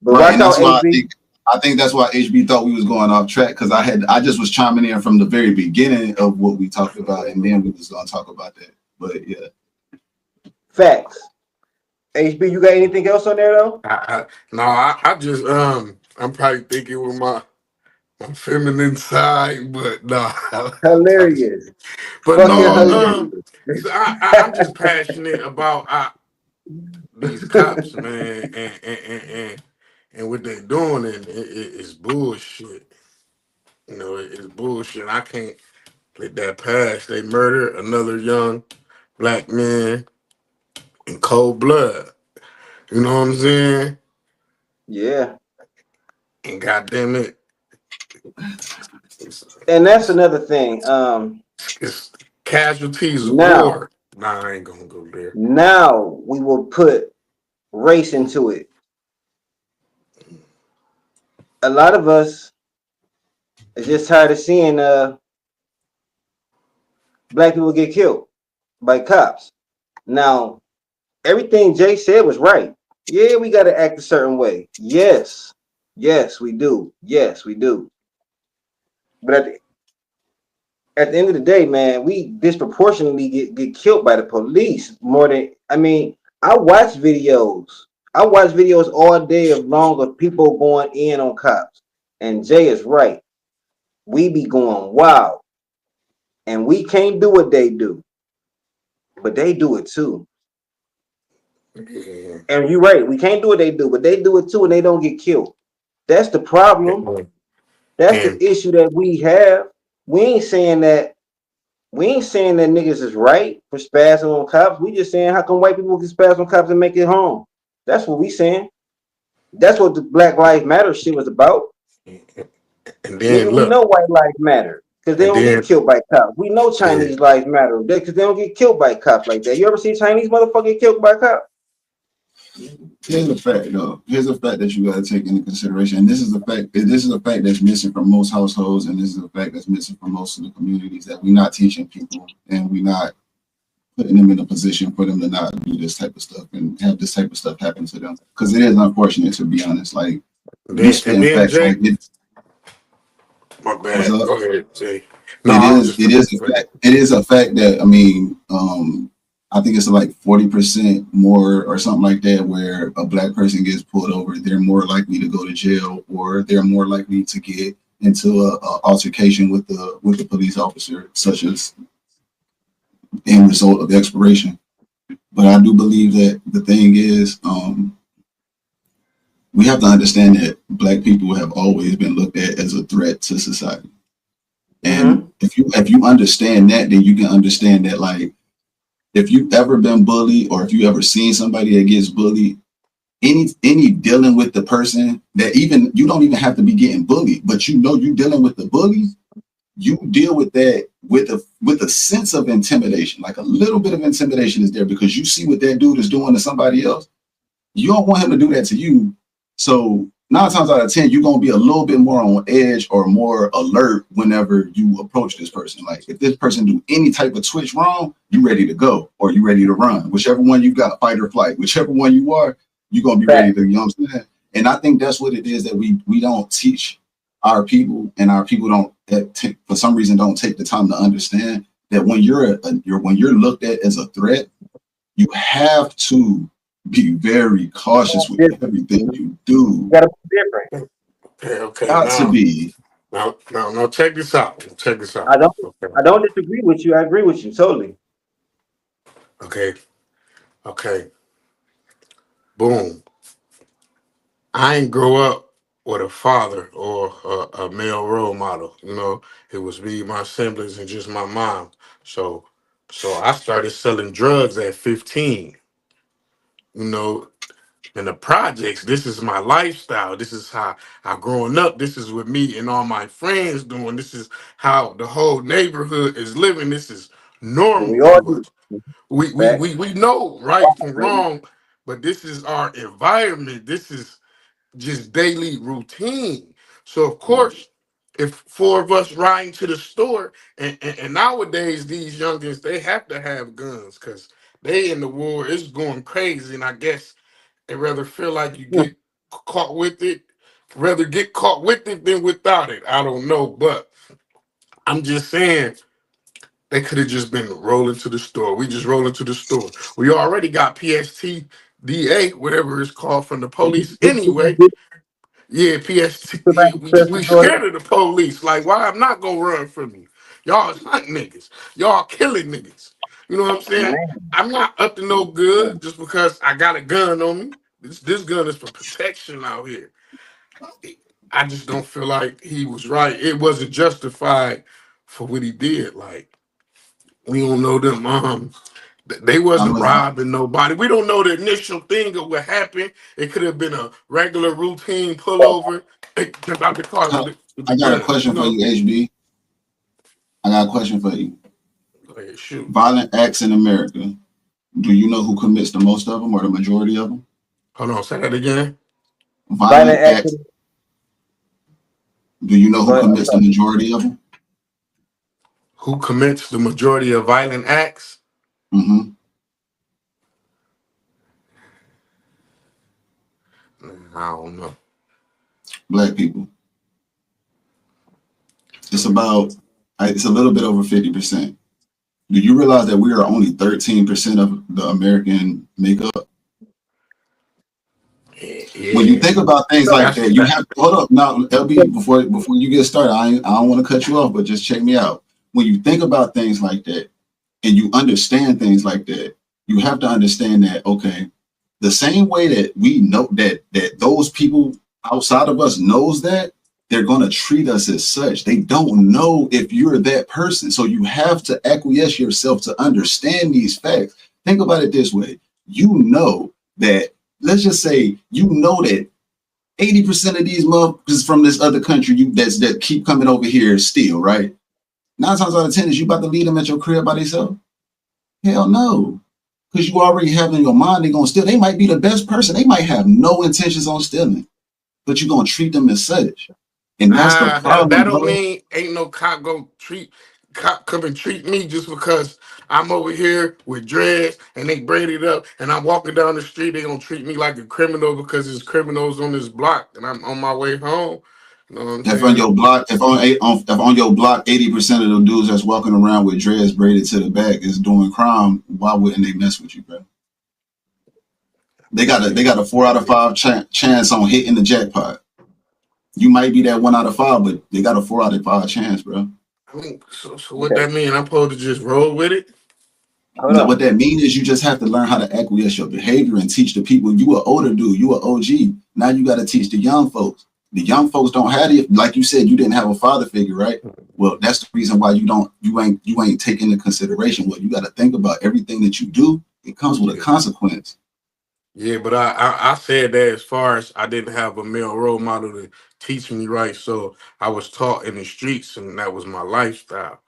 But rock out, HB. I think that's why HB thought we was going off track, because I just was chiming in from the very beginning of what we talked about, and then we was gonna talk about that. But yeah, facts. HB, you got anything else on there though? I just I'm probably thinking with my feminine side, but no. Hilarious. But no, I'm just passionate about these cops, man, and what they're doing, and it's bullshit. You know, it's bullshit. I can't let that pass. They murdered another young black man in cold blood. You know what I'm saying? Yeah. And goddamn it. And that's another thing. It's casualties of war. Nah, I ain't gonna go there. Now we will put race into it. A lot of us are just tired of seeing black people get killed by cops. Now, everything Jay said was right. Yeah, we got to act a certain way. Yes, we do. Yes, we do. But at the end of the day, man, we disproportionately get killed by the police more than, I watch videos. I watch videos all day of people going in on cops. And Jay is right. We be going wild. And we can't do what they do. But they do it too. Yeah. And you're right. We can't do what they do, but they do it too, and they don't get killed. That's the problem. That's the issue that we have. We ain't saying that niggas is right for spazzing on cops. We just saying how come white people can spazz on cops and make it home. That's what we saying. That's what the Black Lives Matter shit was about. And then we know white lives matter because they don't get killed by cops. We know Chinese lives matter because they don't get killed by cops like that. You ever see Chinese motherfucker get killed by cops? Here's a fact, though. Here's a fact that you got to take into consideration. And this is a fact. This is a fact that's missing from most households, and this is a fact that's missing from most of the communities, that we're not teaching people, and we're not putting them in a position for them to not do this type of stuff and have this type of stuff happen to them. Because it is unfortunate, to be honest. Like, Jay, my bad. Go ahead, Jay. It is a fact that, I think it's like 40% more or something like that, where a black person gets pulled over, they're more likely to go to jail, or they're more likely to get into a altercation with the police officer, such as end result of expiration. But I do believe that the thing is, we have to understand that Black people have always been looked at as a threat to society. And if you understand that, then you can understand that, like, if you've ever been bullied or if you ever seen somebody that gets bullied, any dealing with the person that, even you don't even have to be getting bullied, but you know you dealing with the bully, you deal with that with a sense of intimidation. Like a little bit of intimidation is there because you see what that dude is doing to somebody else. You don't want him to do that to you. So 9 times out of 10, you're gonna be a little bit more on edge or more alert whenever you approach this person. Like if this person do any type of twitch wrong, you ready to go or you ready to run. Whichever one you got, fight or flight, whichever one you are, you're gonna be ready to, you know what I'm saying? And I think that's what it is that we don't teach our people, and our people don't for some reason don't take the time to understand that when you're looked at as a threat, you have to be very cautious with everything you do. You gotta be different. Okay. Got to be. Now, check this out. I don't disagree with you. I agree with you totally. Okay. Boom. I ain't grow up with a father or a male role model. You know, it was me, my siblings, and just my mom. So I started selling drugs at 15. You know, in the projects, this is my lifestyle. This is how I growing up. This is what me and all my friends doing. This is how the whole neighborhood is living. This is normal We all to do. us. We know right from wrong, but this is our environment. This is just daily routine. So of course, if 4 of us riding to the store, and nowadays these youngins, they have to have guns because they in the war, it's going crazy. And I guess they rather feel like you get caught with it, rather get caught with it than without it. I don't know, but I'm just saying they could have just been rolling to the store. We just rolling to the store. We already got PSTDA, whatever it's called, from the police anyway. Yeah, PST. Yeah, we scared of the police. Like, why I'm not gonna run from you? Y'all is hunting niggas. Y'all killing niggas. You know what I'm saying? I'm not up to no good just because I got a gun on me. This gun is for protection out here. I just don't feel like he was right. It wasn't justified for what he did. Like, we don't know them. They wasn't robbing nobody. We don't know the initial thing of what happened. It could have been a regular routine pullover. About the car. I got a question for you, HB. I got a question for you. Shoot. Violent acts in America. Do you know who commits the most of them or the majority of them? Hold on, say that again. Violent acts. Do you know who commits the majority of them? Who commits the majority of violent acts? Mm-hmm. I don't know. Black people. It's a little bit over 50%. Do you realize that we are only 13% of the American makeup? Yeah. When you think about things like that, you have to hold up now, LB, before you get started. I don't want to cut you off, but just check me out. When you think about things like that and you understand things like that, you have to understand that, okay, the same way that we know that those people outside of us knows that, they're going to treat us as such. They don't know if you're that person. So you have to acquiesce yourself to understand these facts. Think about it this way. You know that, let's just say, you know that 80% of these motherfuckers from this other country that keep coming over here steal, right? 9 times out of 10, is you about to leave them at your crib by themselves? Hell no. Because you already have in your mind they're going to steal. They might be the best person. They might have no intentions on stealing, but you're going to treat them as such. And that's the problem. That don't mean ain't no cop come and treat me just because I'm over here with dreads and they braided up and I'm walking down the street. They gonna treat me like a criminal because there's criminals on this block and I'm on my way home. You know what I'm saying? On your block, if on your block 80% of the dudes that's walking around with dreads braided to the back is doing crime, why wouldn't they mess with you, bro? They got a 4 out of 5 chance on hitting the jackpot. You might be that 1 out of 5, but they got a 4 out of 5 chance, bro. I mean, so what that mean? I'm supposed to just roll with it? What that means is you just have to learn how to acquiesce your behavior and teach the people. You an older dude, you an OG. Now you got to teach the young folks. The young folks don't have it. Like you said, you didn't have a father figure, right? Well, that's the reason why you ain't taking into consideration what you got to think about. Everything that you do, it comes with a consequence. Yeah, but I said that as far as I didn't have a male role model to teach me right, so I was taught in the streets, and that was my lifestyle.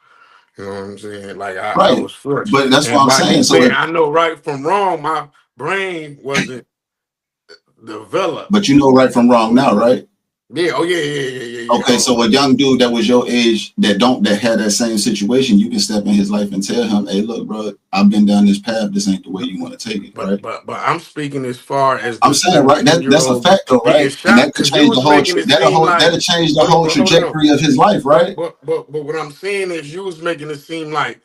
You know what I'm saying? Like I Right. was forced. But that's what And I'm by me saying. So saying I know right from wrong, my brain wasn't developed. but you know right from wrong now, right? Yeah. Oh yeah. Okay, so a young dude that was your age that had that same situation, you can step in his life and tell him, "Hey, look, bro, I've been down this path. This ain't the way you want to take it, right?" But I'm speaking as far as I'm the saying, right? That's a 17-year-old fact, though, getting right? And shot that could because you change the was whole making it seem like that'll change the whole hold on. trajectory of his life, right? But what I'm saying is you was making it seem like,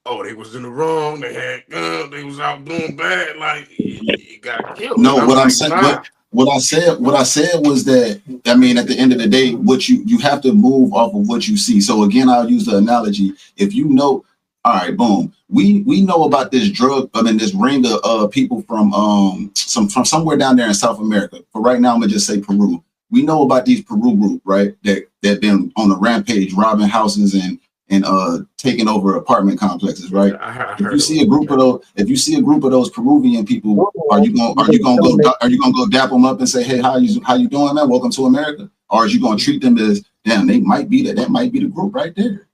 oh, they was in the wrong, they had guns, they was out doing bad, like you got killed. And No, I'm what I'm like, saying, nah. what I said was that, I mean, at the end of the day, what you have to move off of what you see. So again, I'll use the analogy. If you know, all right, boom, we know about this drug, this ring of people from somewhere down there in South America. But right now, I'm gonna just say Peru. We know about these Peru group, right? That been on a rampage, robbing houses and taking over apartment complexes, right? I If you heard see a group of those Peruvian people, are you gonna go dap them up and say, "Hey, how you doing, man? Welcome to America"? Or are you gonna treat them as, damn, that might be the group right there?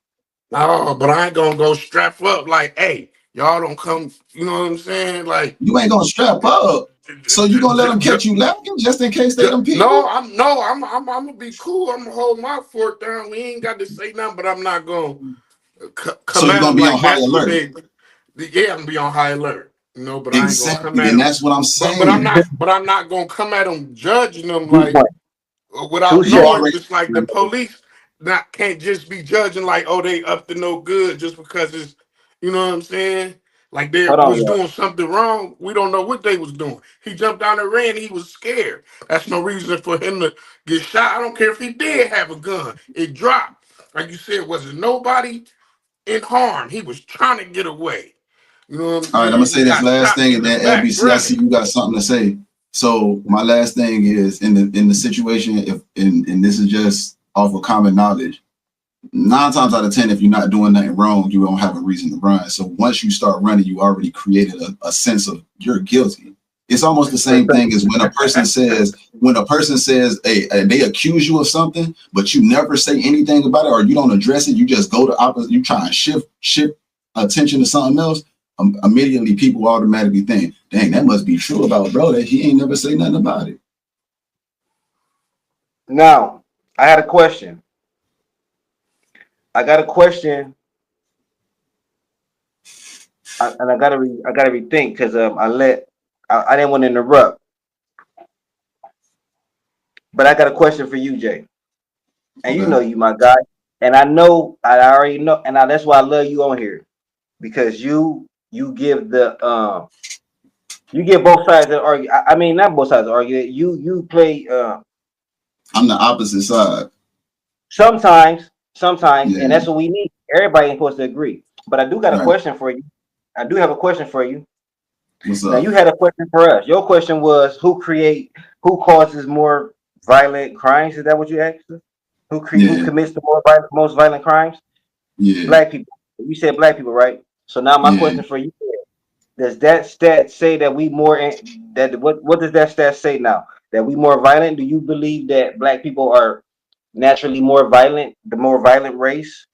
No, but I ain't gonna go strap up like, hey, y'all don't come. You know what I'm saying? Like, You ain't gonna strap up. So you gonna let them catch you lacking just in case they them people? I'm gonna be cool. I'm gonna hold my fork down. We ain't got to say nothing, but I'm not gonna So come you're at gonna them be on like high that's what alert. they. Yeah, I'm gonna be on high alert. You know, but I ain't gonna come Exactly, at and them. that's what I'm But I'm saying. not. But I'm not gonna come at them judging them Good like point. without Touche. You knowing. already Just like the police, not can't just be judging like, oh, they up to no good just because it's, you know what I'm saying? Like they Hold on, was y'all. doing something wrong. We don't know what they was doing. He jumped down and ran. He was scared. That's no reason for him to get shot. I don't care if he did have a gun. It dropped. Like you said, wasn't nobody in harm. He was trying to get away. You know what I'm All right, I'm gonna saying? He say this got last shot thing, in and the then back LBC, I see running. you got something to say. So my last thing is in the situation, and this is just off of common knowledge. 9 times out of 10, if you're not doing nothing wrong, you don't have a reason to run. So once you start running, you already created a sense of you're guilty. It's almost the same thing as when a person says, hey, they accuse you of something, but you never say anything about it or you don't address it. You just go to opposite. You try and shift attention to something else. Immediately, people automatically think, dang, that must be true about bro. That he ain't never say nothing about it. Now, I had a question. I got a question, and I gotta rethink because I didn't want to interrupt, but I got a question for you, Jay. And you Okay. know you my guy, and I already know, and that's why I love you on here because you give you give both sides of argue. I mean, not both sides of argue. You play I'm the opposite side. sometimes, Yeah. and that's what we need. Everybody ain't supposed to agree, but I do got a Right. question for you. I do have a question for you. What's Now up? you had a question for us. Your question was who causes more violent crimes? Is that what you asked us? Who commits the most violent crimes? Yeah. Black people. You said black people, right? So now my question for you is, does that stat say that we what does that stat say now? That we more violent? Do you believe that black people are naturally more violent, the more violent race,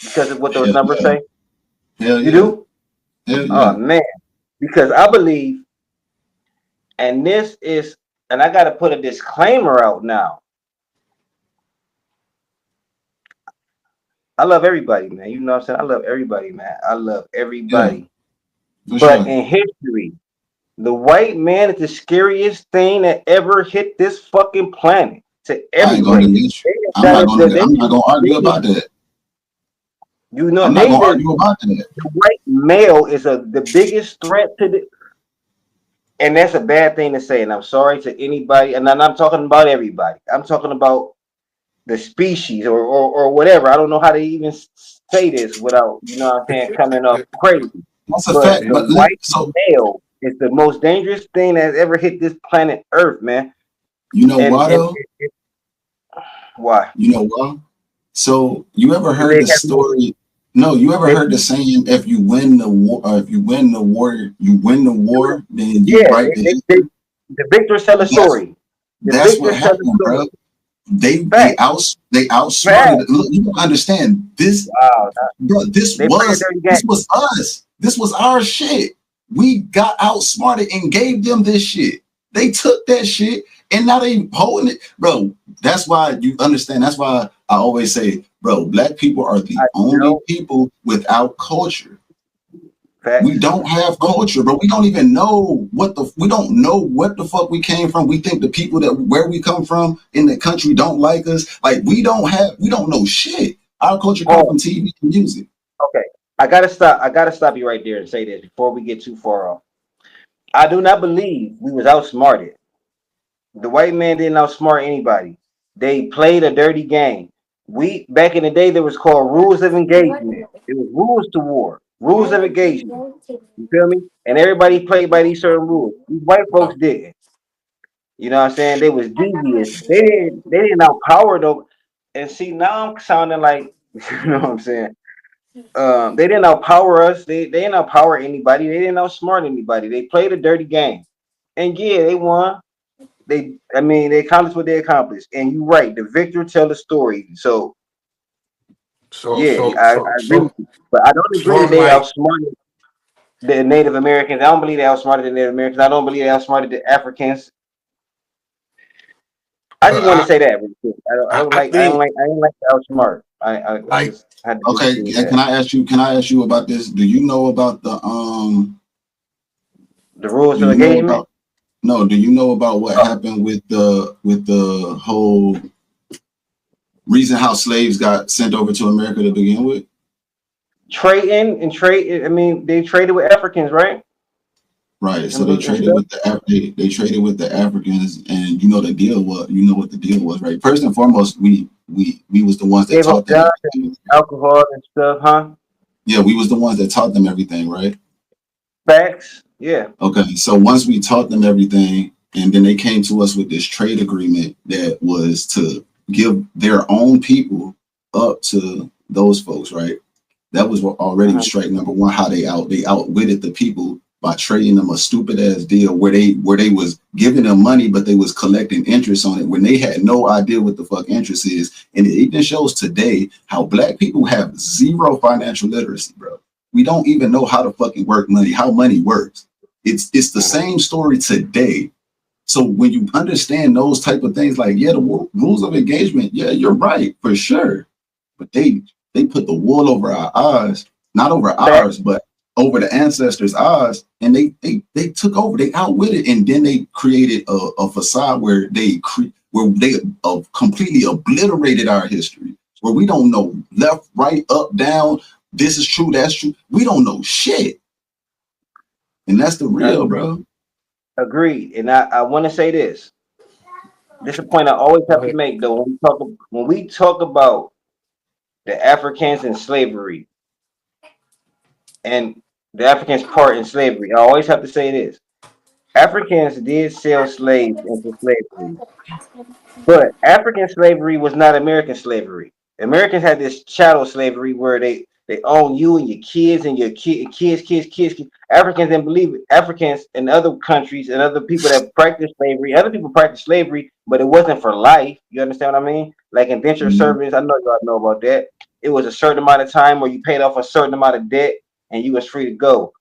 because of what those Hell numbers yeah. say? Hell You yeah. do? Hell Oh yeah. man. Because I believe, and I gotta put a disclaimer out now. I love everybody, man. You know what I'm saying? I love everybody, man. I love everybody. For But sure. in history, the white man is the scariest thing that ever hit this fucking planet to I ain't gonna every race. deny you. I'm not gonna argue about that. You know, I'm not gonna argue about that. the white male is the biggest threat to the, and that's a bad thing to say. And I'm sorry to anybody, and I'm not talking about everybody. I'm talking about the species or whatever. I don't know how to even say this without, you know what I'm saying, coming up crazy. That's a But fact. the But white so male is the most dangerous thing that's ever hit this planet Earth, man. you know And why though? why? You know why? So you ever Do heard they the have story? No, you ever they, heard the saying, if you win the war, if you win the war, you win the war, then you yeah, write the history. the victors tell a That's story. The that's what victors tell the happened, bro. story. They Fact, outsmarted. fact. Look, you don't understand this, Wow, bro. they play a dirty This game. was us. This was our shit. We got outsmarted and gave them this shit. They took that shit and now they holding it, bro. That's why you understand. That's why I always say, bro, black people are the I only know people without culture. We facts. don't have culture, bro. We don't even know we don't know what the fuck we came from. We think the people that where we come from in the country don't like us. Like we don't know shit. Our culture comes Oh, from TV and music. okay. I gotta stop you right there and say this before we get too far off. I do not believe we was outsmarted. The white man didn't outsmart anybody. They played a dirty game. We back in the day there was called rules of engagement. It was rules to war, rules of engagement. You feel me? And everybody played by these certain rules. These white folks didn't. You know what I'm saying? They was devious. They didn't outpower though. And see now I'm sounding like you know what I'm saying. They didn't outpower us. They didn't outpower anybody. They didn't outsmart anybody. They played a dirty game. And yeah, they won. They accomplished what they accomplished. And you're right, the victor tell the story. So So yeah, so I so agree with so you. But I don't so agree that I'm they like, outsmarted the Native Americans. I don't believe they outsmarted the Native Americans. I don't believe they outsmarted the Africans. I just want to I say that really quick. I don't I like I don't think like I don't like to outsmart. I like just had to Okay, disagree with can that. I ask you about this? Do you know about The rules do of you know engagement. about no, do you know about what happened with the whole reason how slaves got sent over to America to begin with? Trading and trade. I mean, they traded with Africans, right? Right. So And stuff. They traded with the Africans, and you know the deal was what the deal was, right? First and foremost, we was the ones that Gave them taught them guns, everything. alcohol, and stuff, huh? Yeah, we was the ones that taught them everything, right? Facts. Yeah. Okay. So once we taught them everything, and then they came to us with this trade agreement that was to give their own people up to those folks, right? That was what already Mhm. strike number one, how they outwitted the people by trading them a stupid ass deal where they was giving them money, but they was collecting interest on it when they had no idea what the fuck interest is. And it even shows today how black people have zero financial literacy, bro. We don't even know how to fucking work money, how money works. It's the Mhm. same story today. So when you understand those type of things, like yeah, the rules of engagement, yeah, you're right for sure. But they put the wool over our eyes, not over Facts. ours, but over the ancestors' eyes, and they took over, they outwitted, and then they created a facade where they completely obliterated our history, where we don't know left, right, up, down. This is true, that's true. We don't know shit, and that's the real, bro. Agreed. And I want to say this. This is a point I always have to make though. When we talk about the Africans and slavery and the Africans part in slavery, I always have to say this. Africans did sell slaves into slavery, but African slavery was not American slavery. Americans had this chattel slavery where they own you and your kids and your kids. Africans didn't believe it. Africans in other countries and other people that practice slavery, other people practice slavery, but it wasn't for life. You understand what I mean? Like indentured Mhm. servants, I know y'all know about that. It was a certain amount of time where you paid off a certain amount of debt and you was free to go.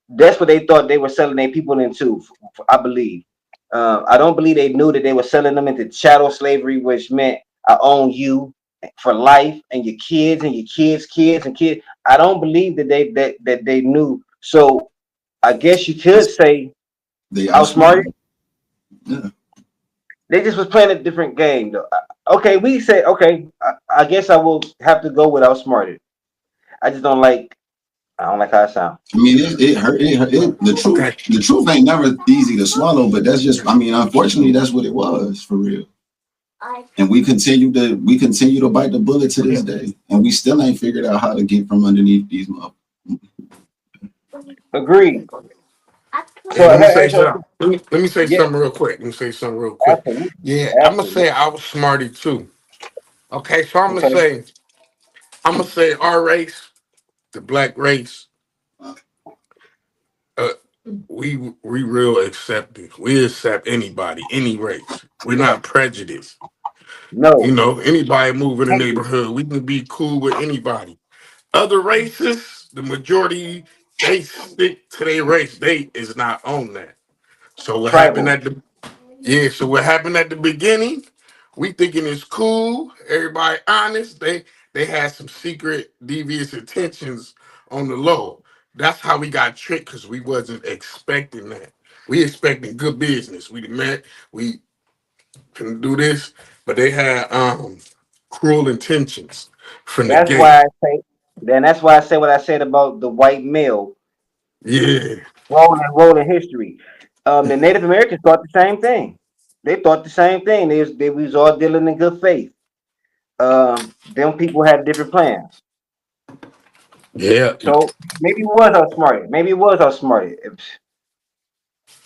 That's what they thought they were selling their people into, I believe. I don't believe they knew that they were selling them into chattel slavery, which meant I own you for life and your kids and your kids and kids. I don't believe that they knew. So I guess you could say They outsmarted. outsmarted. Yeah. They just was playing a different game though. Okay, we say okay. I guess I will have to go with outsmarted. I just don't like. I don't like how it sounds. I mean, it hurt. okay. The truth ain't never easy to swallow, but that's just, I mean, unfortunately, that's what it was for real. And we continue to bite the bullet to this day, and we still ain't figured out how to get from underneath these motherfuckers. Agreed. Hey, So let me hey, say so something. Let me say yeah, something real quick. Let me say something real quick. absolutely, Yeah, I'm gonna absolutely. say I was smarty too. Okay, so Okay, I'm gonna say our race, the black race, uh, we real accepting. We accept anybody, any race. We're not prejudiced. You no, know, anybody move in the thank you. neighborhood, we can be cool with anybody. Other races, the majority, they stick to their race. They is not on that. So what happened Tribal. at the so what happened at the beginning? We thinking it's cool. Everybody honest. They had some secret devious intentions on the low. That's how we got tricked because we wasn't expecting that. We expecting good business. We met. We can do this, but they had cruel intentions from the That's gate. why I say. Then that's why I say what I said about the white male Yeah, rolling history. The Native Americans thought the same thing. They thought the same thing. They was all dealing in good faith. Them people had different plans. yeah. So maybe it was outsmarted. Maybe it was outsmarted.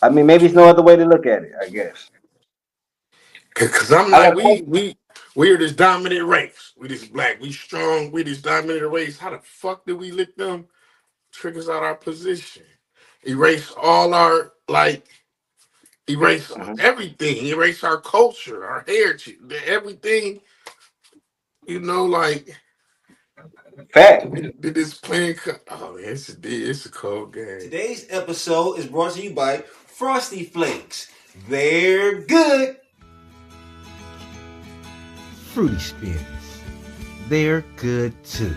I mean, maybe it's no other way to look at it. I guess. Cause I'm I got like, a question. we're this dominant race. We this black, we strong, we this dominant race. How the fuck did we let them trick us out our position? Erase all our erase Mhm. everything, erase our culture, our heritage, everything, you know, like Fact. did this plan oh man, it's a cold game. Today's episode is brought to you by Frosty Flakes. They're good. Fruity Spins. They're good too.